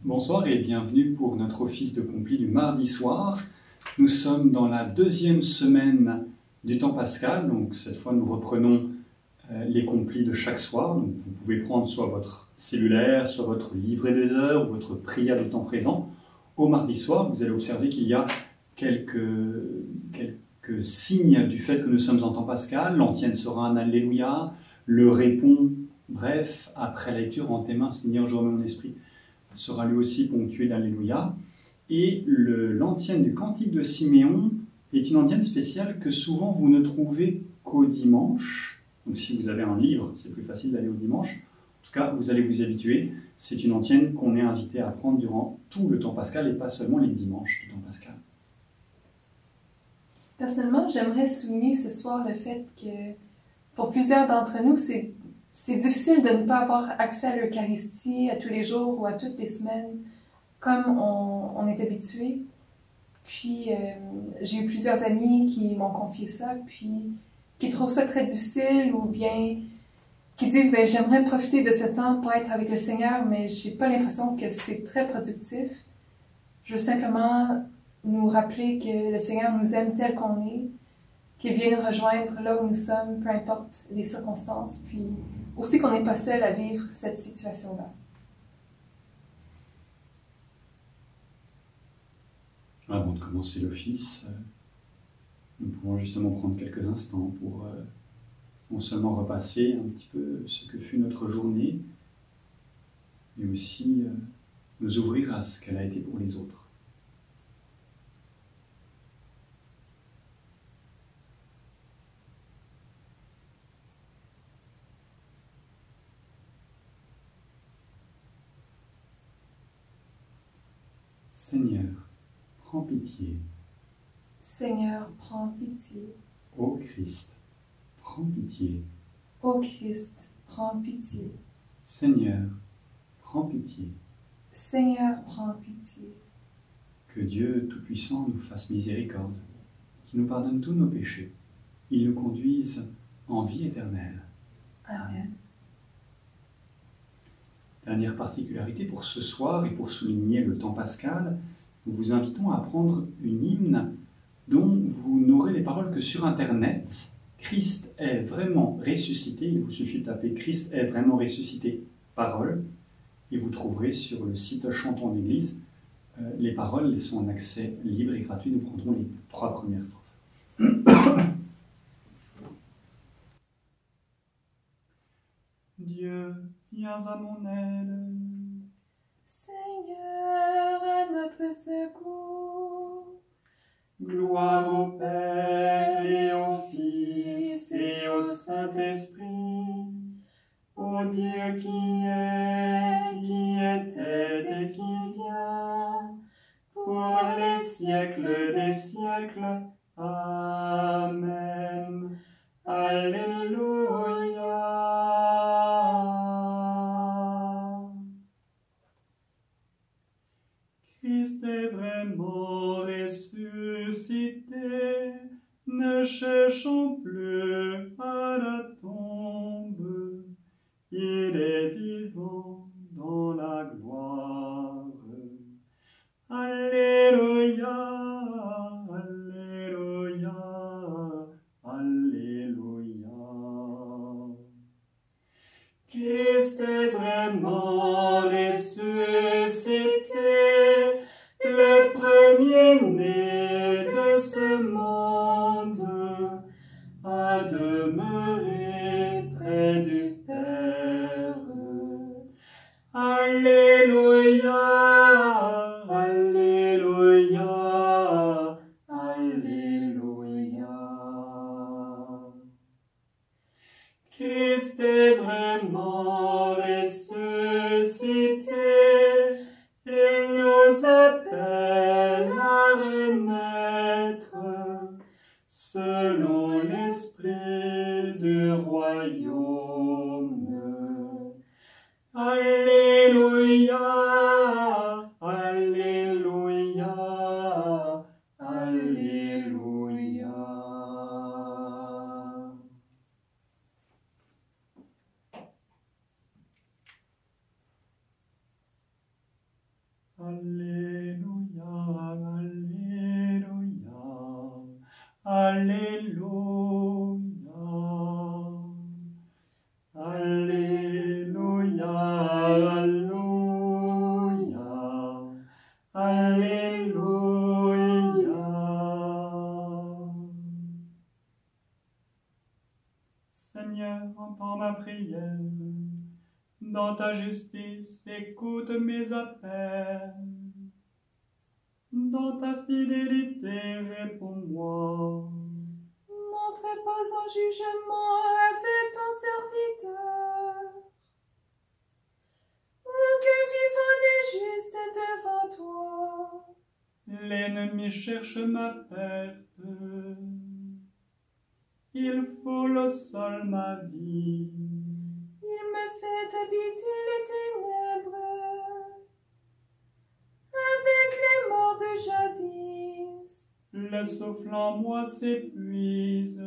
Bonsoir et bienvenue pour notre office de complis du mardi soir. Nous sommes dans la deuxième semaine du temps pascal, donc cette fois nous reprenons les complis de chaque soir. Donc vous pouvez prendre soit votre cellulaire, soit votre livret des heures, ou votre prière du temps présent. Au mardi soir, vous allez observer qu'il y a quelques signes du fait que nous sommes en temps pascal. L'antienne sera un Alléluia, le répond, bref, après la lecture en tes mains, Seigneur, je remets mon esprit, sera lui aussi ponctué d'Alléluia. Et l'antienne du cantique de Siméon est une antienne spéciale que souvent vous ne trouvez qu'au dimanche. Donc si vous avez un livre, c'est plus facile d'aller au dimanche. En tout cas, vous allez vous y habituer. C'est une antienne qu'on est invité à prendre durant tout le temps pascal et pas seulement les dimanches du temps pascal. Personnellement, j'aimerais souligner ce soir le fait que pour plusieurs d'entre nous, c'est difficile de ne pas avoir accès à l'Eucharistie à tous les jours ou à toutes les semaines, comme on est habitué. Puis, j'ai eu plusieurs amis qui m'ont confié ça, puis qui trouvent ça très difficile ou bien qui disent « j'aimerais profiter de ce temps pour être avec le Seigneur, mais j'ai pas l'impression que c'est très productif. » Je veux simplement nous rappeler que le Seigneur nous aime tel qu'on est, qu'il vient nous rejoindre là où nous sommes, peu importe les circonstances, puis aussi qu'on n'est pas seul à vivre cette situation-là. Avant de commencer l'office, nous pourrons justement prendre quelques instants pour non seulement repasser un petit peu ce que fut notre journée, mais aussi nous ouvrir à ce qu'elle a été pour les autres. Seigneur, prends pitié. Seigneur, prends pitié. Ô Christ, prends pitié. Ô Christ, prends pitié. Seigneur, prends pitié. Seigneur, prends pitié. Que Dieu Tout-Puissant nous fasse miséricorde, qu'il nous pardonne tous nos péchés, il nous conduise en vie éternelle. Amen. Dernière particularité pour ce soir et pour souligner le temps pascal, nous vous invitons à prendre une hymne dont vous n'aurez les paroles que sur Internet. Christ est vraiment ressuscité. Il vous suffit de taper Christ est vraiment ressuscité, paroles, et vous trouverez sur le site Chantons en Église. Les paroles sont en accès libre et gratuit. Nous prendrons les 3 premières strophes. Dieu, viens à mon aide. Seigneur, à notre secours. Gloire au Père et au Fils et au Saint-Esprit, ô Dieu qui était et qui vient, pour les siècles des siècles. Amen. Alléluia. Christ est vraiment ressuscité, ne cherchons plus à la tombe, il est vivant dans la gloire. Alléluia, Alléluia, Alléluia. Christ est vraiment ressuscité, le premier-né de ce monde, a demeuré près du Père. Alléluia, Alléluia, Alléluia. Christ est vraiment ressuscité, il nous appelle à renaître selon l'esprit du royaume. Alléluia, Alléluia, Alléluia. Alléluia, Alléluia, Alléluia, Alléluia, Alléluia, Alléluia. Seigneur, entends ma prière. Dans ta justice, écoute mes appels. Dans ta fidélité, réponds-moi. N'entre pas en jugement avec ton serviteur. Aucun vivant n'est juste devant toi. L'ennemi cherche ma perte. Il foule au sol ma vie. Il me fait habiter les ténèbres avec les morts de jadis. Le souffle en moi s'épuise.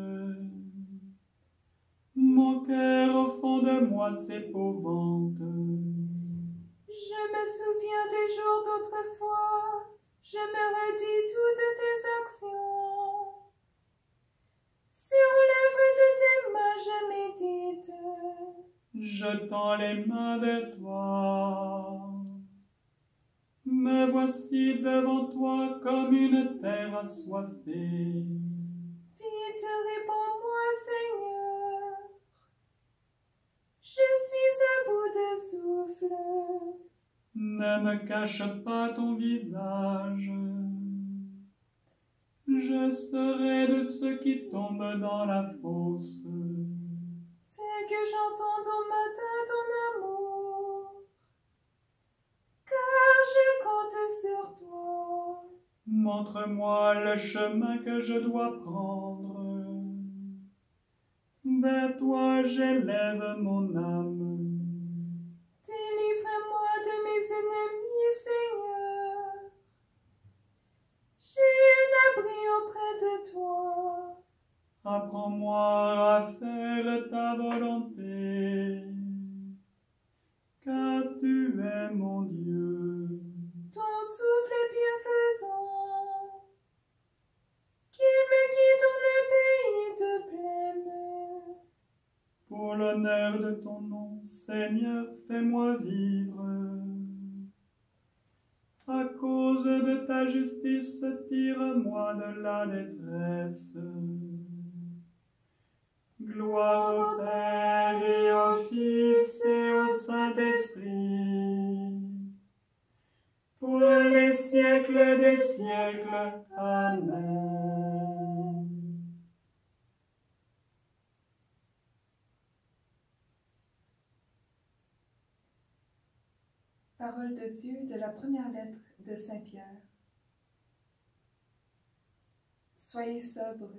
Mon cœur au fond de moi s'épouvante. Je me souviens des jours d'autrefois. Je me redis toutes tes actions. Sur l'œuvre de tes mains je médite. Je tends les mains vers toi. Me voici devant toi comme une terre assoiffée. Vite, réponds-moi, Seigneur. Je suis à bout de souffle. Ne me cache pas ton visage. Je serai de ceux qui tombent dans la fosse. Fais que j'entende au matin ton amour, car je compte sur toi. Montre-moi le chemin que je dois prendre. Vers toi j'élève mon âme. Délivre-moi de mes ennemis, Seigneur. J'ai un abri auprès de toi. Apprends-moi à faire ta volonté, car tu es mon Dieu. Ton souffle est bienfaisant, qu'il me guide dans un pays de plaine. Pour l'honneur de ton nom, Seigneur, fais-moi vivre. À cause de ta justice, tire-moi de la détresse. Gloire au Père et au Fils et au Saint-Esprit, pour les siècles des siècles. Amen. Parole de Dieu de la première lettre de Saint Pierre. Soyez sobres,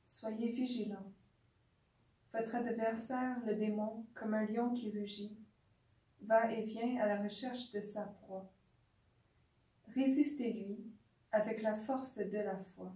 soyez vigilants. Votre adversaire, le démon, comme un lion qui rugit, va et vient à la recherche de sa proie. Résistez-lui avec la force de la foi.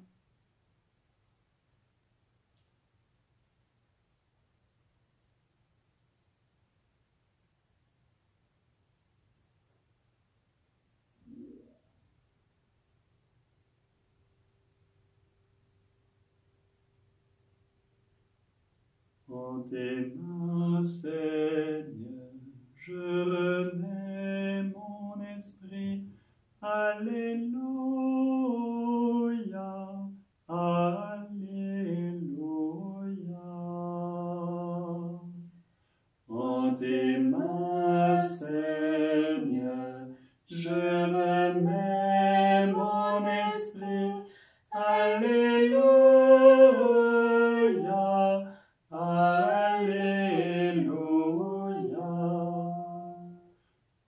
En tes mains, Seigneur, je remets mon esprit. Alléluia, Alléluia. En tes mains, Seigneur, je remets mon esprit. Alléluia, Alléluia.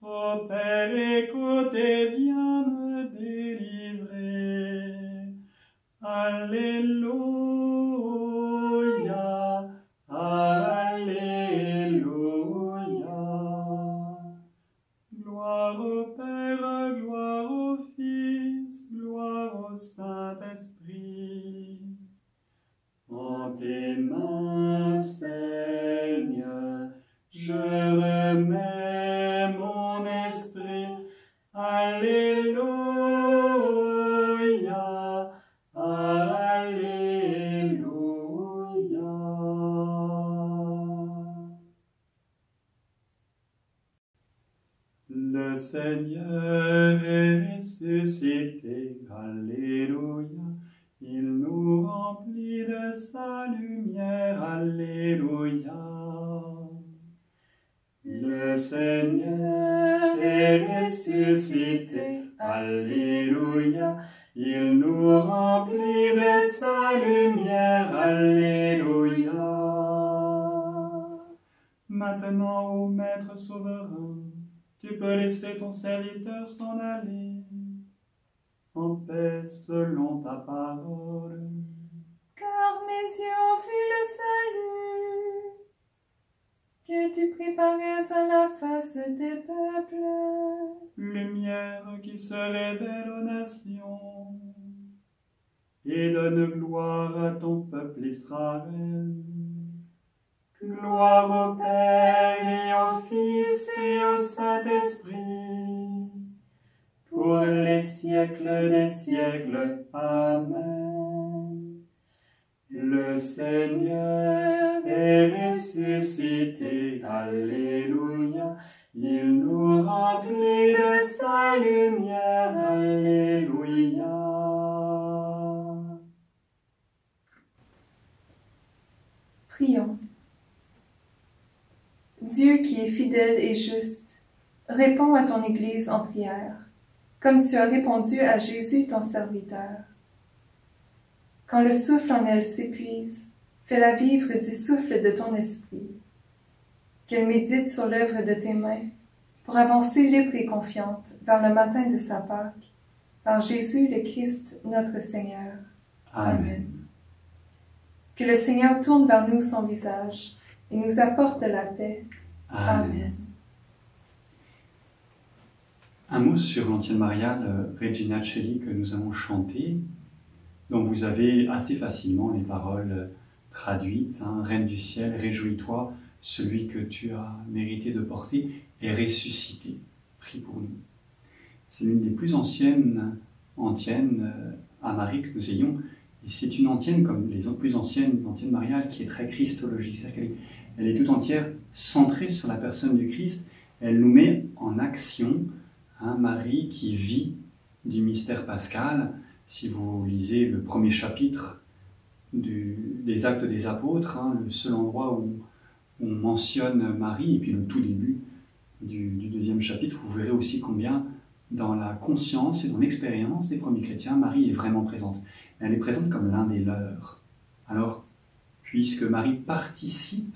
Ô Père, écoute et viens me délivrer. Alléluia, Alléluia. Gloire au Père, gloire au Fils, gloire au Saint-Esprit. En tes mains, Seigneur, je remets mon esprit. Alléluia, Alléluia. Le Seigneur est ressuscité, Alléluia. Il nous remplit de sa lumière, Alléluia. Le Seigneur est ressuscité, Alléluia. Il nous remplit de sa lumière, Alléluia. Maintenant, ô Maître souverain, tu peux laisser ton serviteur s'en aller en paix selon ta parole. Car mes yeux ont vu le salut que tu préparais à la face des peuples. Lumière qui se révèle aux nations et donne gloire à ton peuple Israël. Gloire au Père et au Fils et au Saint-Esprit, pour les siècles des siècles. Amen. Le Seigneur est ressuscité, Alléluia. Il nous remplit de sa lumière, Alléluia. Prions. Dieu qui est fidèle et juste, réponds à ton Église en prière, comme tu as répondu à Jésus ton serviteur. Quand le souffle en elle s'épuise, fais-la vivre du souffle de ton esprit. Qu'elle médite sur l'œuvre de tes mains, pour avancer libre et confiante vers le matin de sa Pâque, par Jésus le Christ notre Seigneur. Amen. Que le Seigneur tourne vers nous son visage et nous apporte la paix. Amen. Un mot sur l'antienne mariale Regina Coeli que nous avons chanté. Donc vous avez assez facilement les paroles traduites. Reine du ciel, réjouis-toi, celui que tu as mérité de porter est ressuscité. Prie pour nous. C'est l'une des plus anciennes antiennes à Marie que nous ayons. Et c'est une antienne, comme les plus anciennes antiennes mariales, qui est très christologique. C'est-à-dire qu'elle est tout entière centrée sur la personne du Christ. Elle nous met en action Marie qui vit du mystère pascal. Si vous lisez le premier chapitre des Actes des Apôtres, le seul endroit où on mentionne Marie, et puis le tout début du deuxième chapitre, vous verrez aussi combien dans la conscience et dans l'expérience des premiers chrétiens, Marie est vraiment présente. Elle est présente comme l'un des leurs. Alors, puisque Marie participe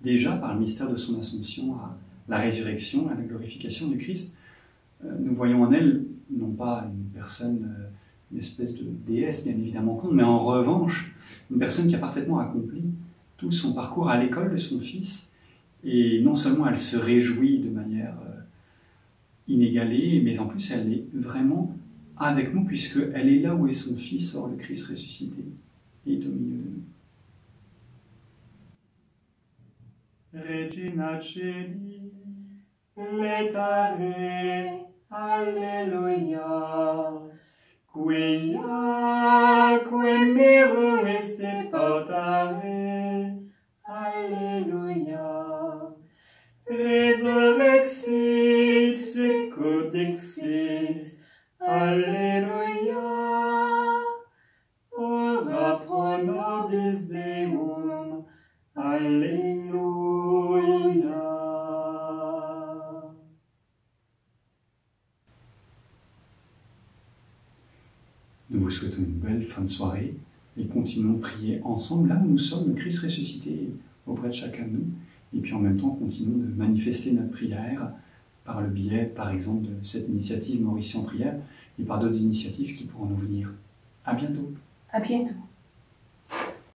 déjà par le mystère de son Assomption à la résurrection, à la glorification du Christ, nous voyons en elle non pas une personne, une espèce de déesse bien évidemment, mais en revanche, une personne qui a parfaitement accompli tout son parcours à l'école de son Fils, et non seulement elle se réjouit de manière inégalée, mais en plus elle est vraiment avec nous, puisqu'elle est là où est son Fils, or le Christ ressuscité est au milieu de nous. Regina Coeli, letare, Alleluia, quia mero este portare, Alleluia, resurrexit, secut exit, Alleluia, ora pro nobis Deum, Alleluia. Nous vous souhaitons une belle fin de soirée et continuons de prier ensemble là où nous sommes, le Christ ressuscité auprès de chacun de nous. Et puis en même temps, continuons de manifester notre prière par le biais, par exemple, de cette initiative Mauricien en prière et par d'autres initiatives qui pourront nous venir. À bientôt. À bientôt.